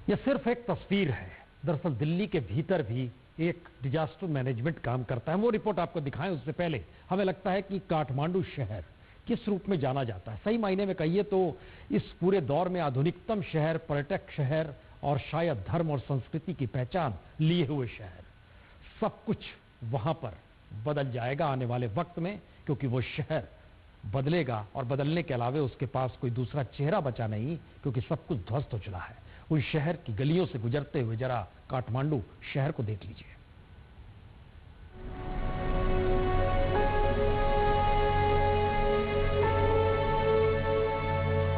यह सिर्फ एक तस्वीर है। दरअसल दिल्ली के भीतर भी एक डिजास्टर मैनेजमेंट काम करता है। वो रिपोर्ट आपको दिखाएं उससे पहले हमें लगता है कि काठमांडू शहर किस रूप में जाना जाता है। सही मायने में कहिए तो इस पूरे दौर में आधुनिकतम शहर, पर्यटक शहर और शायद धर्म और संस्कृति की पहचान लिए हुए शहर। सब कुछ वहां पर बदल जाएगा आने वाले वक्त में, क्योंकि वो शहर बदलेगा और बदलने के अलावे उसके पास कोई दूसरा चेहरा बचा नहीं, क्योंकि सब कुछ ध्वस्त हो चला है। उस शहर की गलियों से गुजरते हुए जरा काठमांडू शहर को देख लीजिए।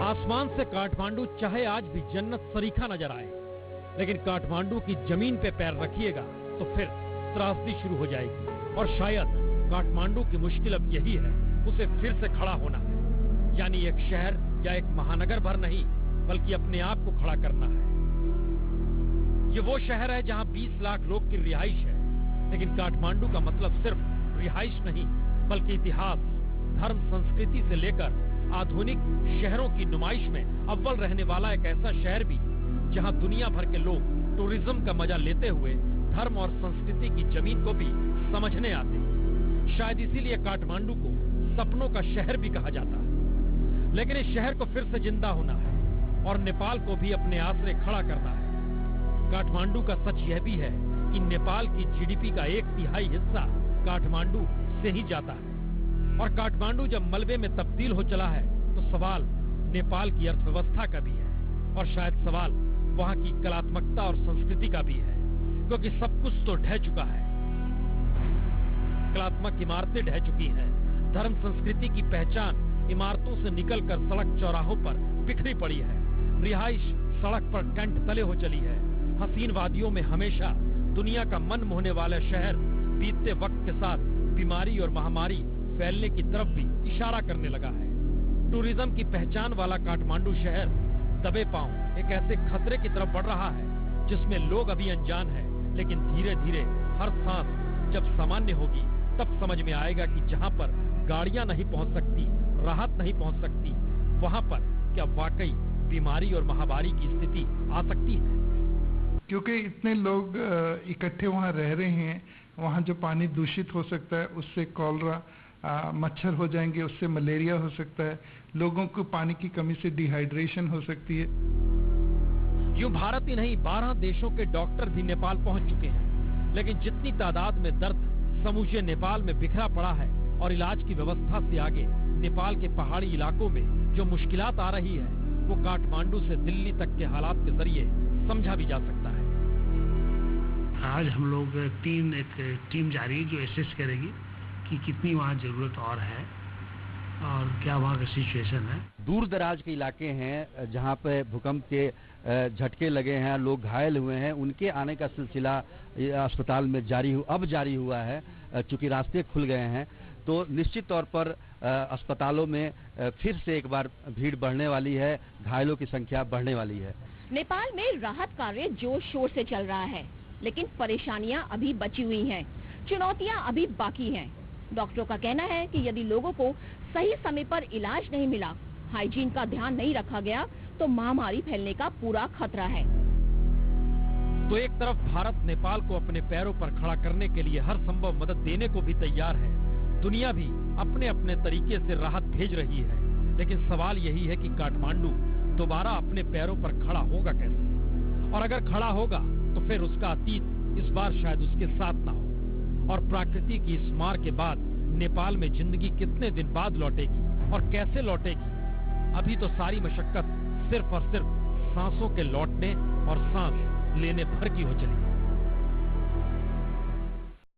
आसमान से काठमांडू चाहे आज भी जन्नत सरीखा नजर आए, लेकिन काठमांडू की जमीन पे पैर रखिएगा तो फिर त्रासदी शुरू हो जाएगी। और शायद काठमांडू की मुश्किल अब यही है, उसे फिर से खड़ा होना है। यानी एक शहर या एक महानगर भर नहीं, बल्कि अपने आप को खड़ा करना है। ये वो शहर है जहां 20 लाख लोग की रिहाइश है, लेकिन काठमांडू का मतलब सिर्फ रिहाइश नहीं, बल्कि इतिहास, धर्म, संस्कृति से लेकर आधुनिक शहरों की नुमाइश में अव्वल रहने वाला एक ऐसा शहर भी जहां दुनिया भर के लोग टूरिज्म का मजा लेते हुए धर्म और संस्कृति की जमीन को भी समझने आते हैं। शायद इसीलिए काठमांडू को सपनों का शहर भी कहा जाता है। लेकिन इस शहर को फिर से जिंदा होना है और नेपाल को भी अपने आसरे खड़ा करना है। काठमांडू का सच यह भी है कि नेपाल की जीडीपी का 1/3 हिस्सा काठमांडू से ही जाता है। और काठमांडू जब मलबे में तब्दील हो चला है तो सवाल नेपाल की अर्थव्यवस्था का भी है, और शायद सवाल वहां की कलात्मकता और संस्कृति का भी है, क्योंकि सब कुछ तो ढह चुका है। कलात्मक इमारतें ढह चुकी हैं, धर्म संस्कृति की पहचान इमारतों से निकलकर सड़क चौराहों पर बिखरी पड़ी है। रिहाइश सड़क पर टेंट तले हो चली है। हसीन वादियों में हमेशा दुनिया का मन मोहने वाला शहर बीतते वक्त के साथ बीमारी और महामारी फैलने की तरफ भी इशारा करने लगा है। टूरिज्म की पहचान वाला काठमांडू शहर दबे पांव एक ऐसे खतरे की तरफ बढ़ रहा है जिसमें लोग अभी अनजान हैं, लेकिन धीरे धीरे हर सांस जब सामान्य होगी तब समझ में आएगा कि जहां पर गाड़ियां नहीं पहुंच सकती, राहत नहीं पहुंच सकती, वहां पर क्या वाकई बीमारी और महामारी की स्थिति आ सकती है। क्योंकि इतने लोग इकट्ठे वहां रह रहे हैं, वहां जो पानी दूषित हो सकता है उससे कॉलरा, मच्छर हो जाएंगे, उससे मलेरिया हो सकता है, लोगों को पानी की कमी से डिहाइड्रेशन हो सकती है। यूं भारत ही नहीं 12 देशों के डॉक्टर भी नेपाल पहुंच चुके हैं, लेकिन जितनी तादाद में दर्द समूचे नेपाल में बिखरा पड़ा है और इलाज की व्यवस्था से आगे नेपाल के पहाड़ी इलाकों में जो मुश्किलात आ रही है वो काठमांडू से दिल्ली तक के हालात के जरिए समझा भी जा सकता है। आज हम लोग एक टीम जा रही है जो एसेस करेगी कि कितनी वहाँ जरूरत और है और क्या वहाँ का सिचुएशन है। दूर दराज के इलाके हैं जहाँ पे भूकंप के झटके लगे हैं, लोग घायल हुए हैं, उनके आने का सिलसिला अस्पताल में जारी हुआ है। चूंकि रास्ते खुल गए हैं तो निश्चित तौर पर अस्पतालों में फिर से एक बार भीड़ बढ़ने वाली है, घायलों की संख्या बढ़ने वाली है। नेपाल में राहत कार्य जोर शोर से चल रहा है, लेकिन परेशानियां अभी बची हुई हैं, चुनौतियां अभी बाकी हैं। डॉक्टरों का कहना है कि यदि लोगों को सही समय पर इलाज नहीं मिला, हाइजीन का ध्यान नहीं रखा गया तो महामारी फैलने का पूरा खतरा है। तो एक तरफ भारत नेपाल को अपने पैरों पर खड़ा करने के लिए हर संभव मदद देने को भी तैयार है, दुनिया भी अपने अपने तरीके से राहत भेज रही है, लेकिन सवाल यही है कि काठमांडू दोबारा अपने पैरों पर खड़ा होगा कैसे, और अगर खड़ा होगा तो फिर उसका अतीत इस बार शायद उसके साथ ना हो। और प्रकृति की इस मार के बाद नेपाल में जिंदगी कितने दिन बाद लौटेगी और कैसे लौटेगी, अभी तो सारी मशक्कत सिर्फ और सिर्फ सांसों के लौटने और सांस लेने भर की हो चली है।